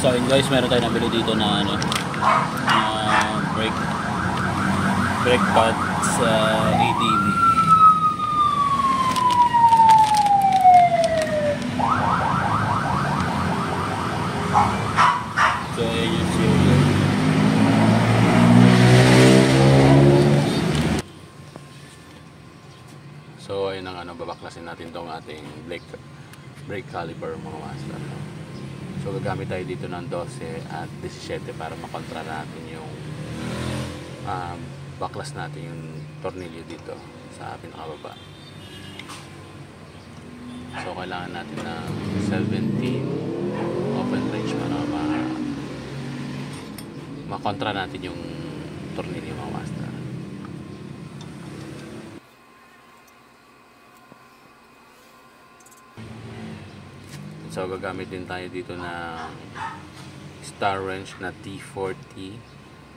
So yun guys, meron tayo nabili dito na ano, brake pads sa ADB. So ayan yung serial. So ayun ang ano, babaklasin natin tong ating brake caliper mga master. So gagamit tayo dito ng 12 at 17 para makontra natin yung baklas natin yung tornilyo dito sa pinakababa. So kailangan natin ng 17 open range para makontra natin yung tornilyo mga master. So gagamit din tayo dito ng star wrench na T40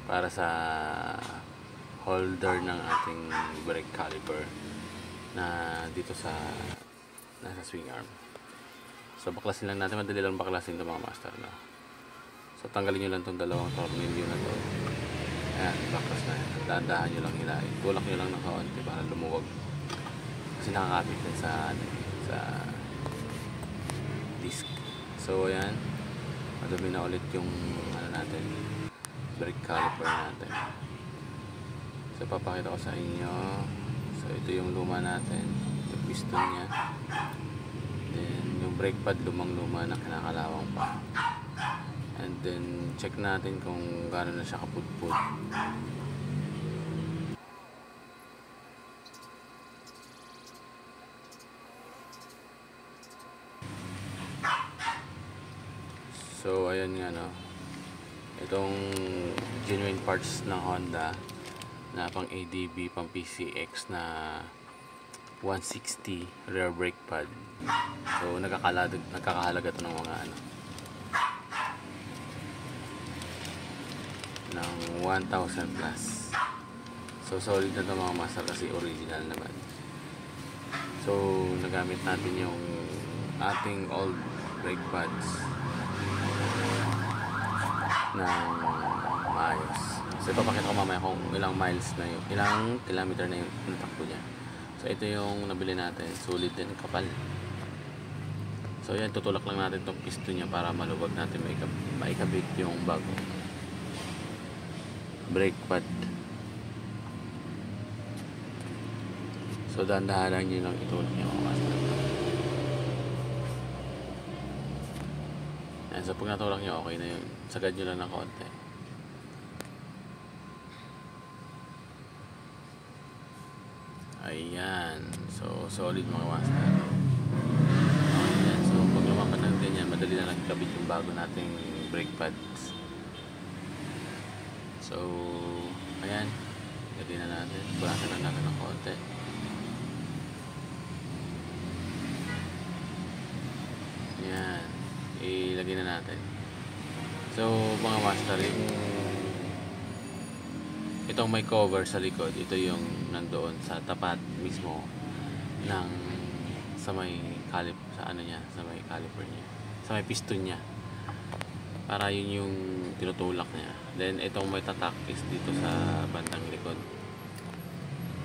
para sa holder ng ating brake caliper na dito sa nasa swing arm. So baklasin lang natin, madali lang baklasin ito mga master na. So tanggalin nyo lang itong dalawang tornilyo na to. Ayan, baklas na yan. Dahan-dahan nyo lang hilahin. Tulak nyo lang ng kaunti para lumuwag. Kasi nakakapit din sa disc. So ayan, madumi na ulit yung ano natin, brake caliper natin. So papakita ko sa inyo. So ito yung luma natin, ito piston nya, then yung brake pad lumang-luma na kinakalawang pa, and then check natin kung gaano na siya kapudpud. So ayan nga no, itong genuine parts ng Honda na pang ADB, pang PCX na 160 rear brake pad. So nagkakahalaga to ng mga ano, ng 1,000 plus. So solid na to mga master kasi original naman. So nagamit natin yung ating old brake pads ng maayos. So ipapakita ko mamaya kung ilang miles na yun, ilang kilometer na yung natakbo niya. So ito yung nabili natin, solid din, kapal. So yan, tutulak lang natin tong piston niya para maluwag natin maikabit yung bagong brake pad. So dahan-dahan nyo lang itulak niya mga master. So pag natulak nyo, okay na yun. Sagad nyo lang ng konti. Ayan. So solid mga master. Ayan. So pag lumapat ng ganyan, madali na lang ikabit yung bago nating brake pads. So ayan, lagyan na natin. Burasan na natin ng konti. Ayan, ilagay na natin. So mga master, itong may cover sa likod, ito yung nandoon sa tapat mismo ng sa may caliper niya, sa may piston niya, para yun yung tinutulak niya. Then itong may tatak is dito sa bandang likod.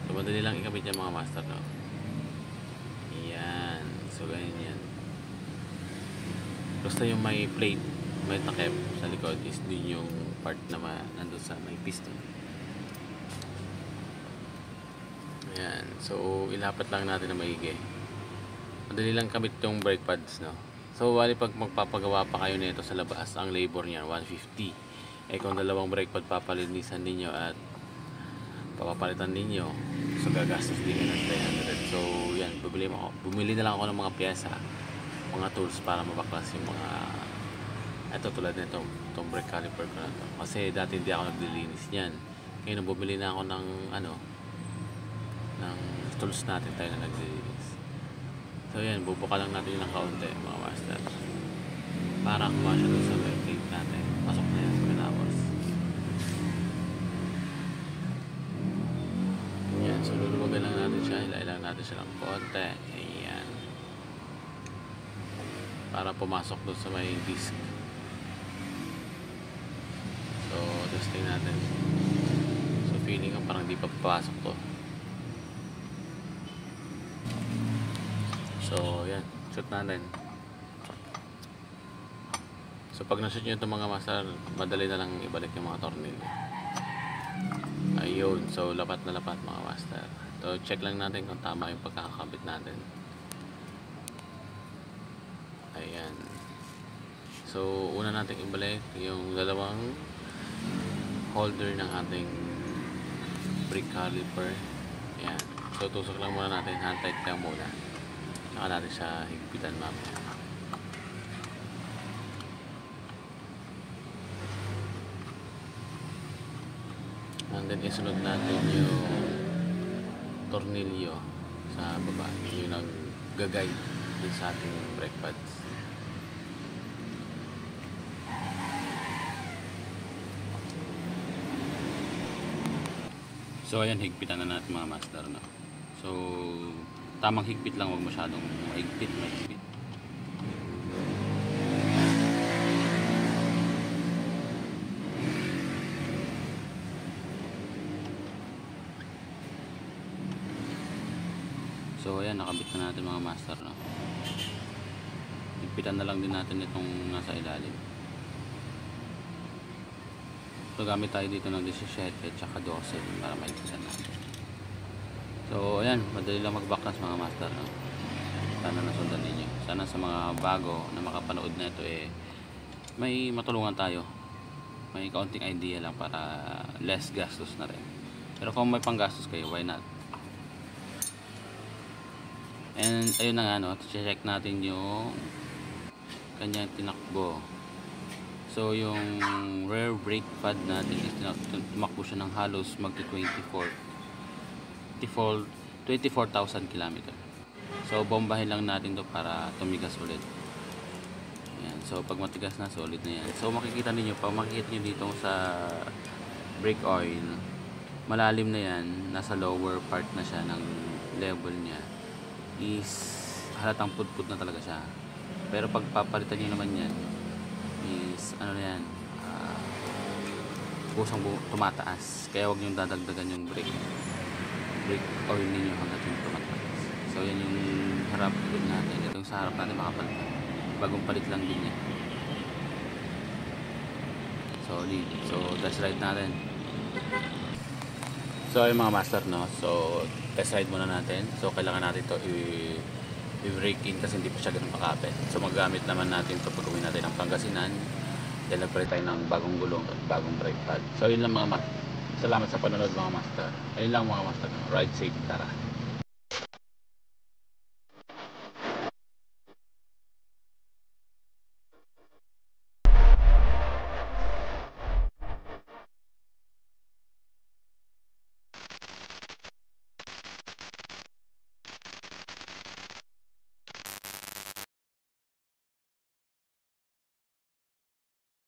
So madali lang ikabit niya mga master, no? Ayan, so ganyan yan. Basta yung may plate, may takip sa likod is din yung part na nandun sa may piston. Ayan, so ilapat lang natin na maigi. Madali lang kabit yung brake pads, no? So bali pag magpapagawa pa kayo nito sa labas, ang labor niyan 150. Eh kung dalawang brake pad papalinisan ninyo at papapalitan ninyo, so gagastos din ng 300. So yan, bumili na lang ako ng mga piyesa, mga tools para mabaklas yung mga ito, tulad nito, itong brake caliper ko na to. Kasi dati hindi ako naglilinis niyan. Ngayon bumili na ako ng ano, ng tools natin, tayo na naglilinis. So yan, bubuka lang natin yung ng kaunti mga master para kumasya doon sa plate natin. Pasok na yan, pinapos. Yan, so luluwagan lang natin siya, ilailang natin siya ng konti. Ayan, para pumasok doon sa may disc. testing natin. So feeling ko parang di pa papasok to. So yan, shoot natin. So pag na-shoot nyo itong mga master, madali na lang ibalik yung mga tornilyo. Ayun, so lapat na lapat mga master. So check lang natin kung tama yung pagkakakabit natin. Ayan. So una natin ibalik yung dalawang holder ng ating brake caliper. Ayan. So tusok lang muna natin, hand tight lang muna. Saka natin siya higpitan mamaya. And then isunod natin yung tornilyo sa baba, yung nag-guide din sa ating brake pads. So ayan, higpitan na natin mga master, no? So tamang higpit lang, huwag masyadong mahigpit. So ayan, nakabit na natin mga master, no? Higpitan na lang din natin itong nasa ilalim. So gamit tayo dito ng 17 at saka 12 para maigpitan natin. So ayan, madali lang mag-backcast mga master, no? Sana nasundan ninyo. Sana sa mga bago na makapanood na ito, may matulungan tayo. May kaunting idea lang para less gastos na rin. Pero kung may panggastos kayo, why not? And ayun na nga, no? Check natin yung kanyang tinakbo. So yung rear brake pad natin is tumakbo siya ng halos magti 24,000 km. So bombahin lang natin to para tumigas ulit. Ayan. So pag matigas na, solid na yan. So makikita niyo, pag makikita niyo dito sa brake oil, malalim na yan, nasa lower part na siya ng level niya, is halatang pudpud na talaga siya. Pero pag papalitan niyo naman yan, is ano na yan, kusang tumataas. Kaya huwag nyo dadagdagan yung brake oil ninyo hanggat yung tumataas. So yan yung harap din natin. Ito yung sa harap natin makapalitan. Bagong palit lang din yan. Solid. So test ride natin. So yung mga master, no? So test ride muna natin. So kailangan natin ito i-brake in kasi hindi pa siya ganun makapit. So magamit naman natin ito pag uwi natin ng Pangasinan. Dahil nagpalit tayo ng bagong gulong at bagong brake pad. So yun lang mga master. Salamat sa panonood mga master. Ayun lang mga master. Ride safe, tara.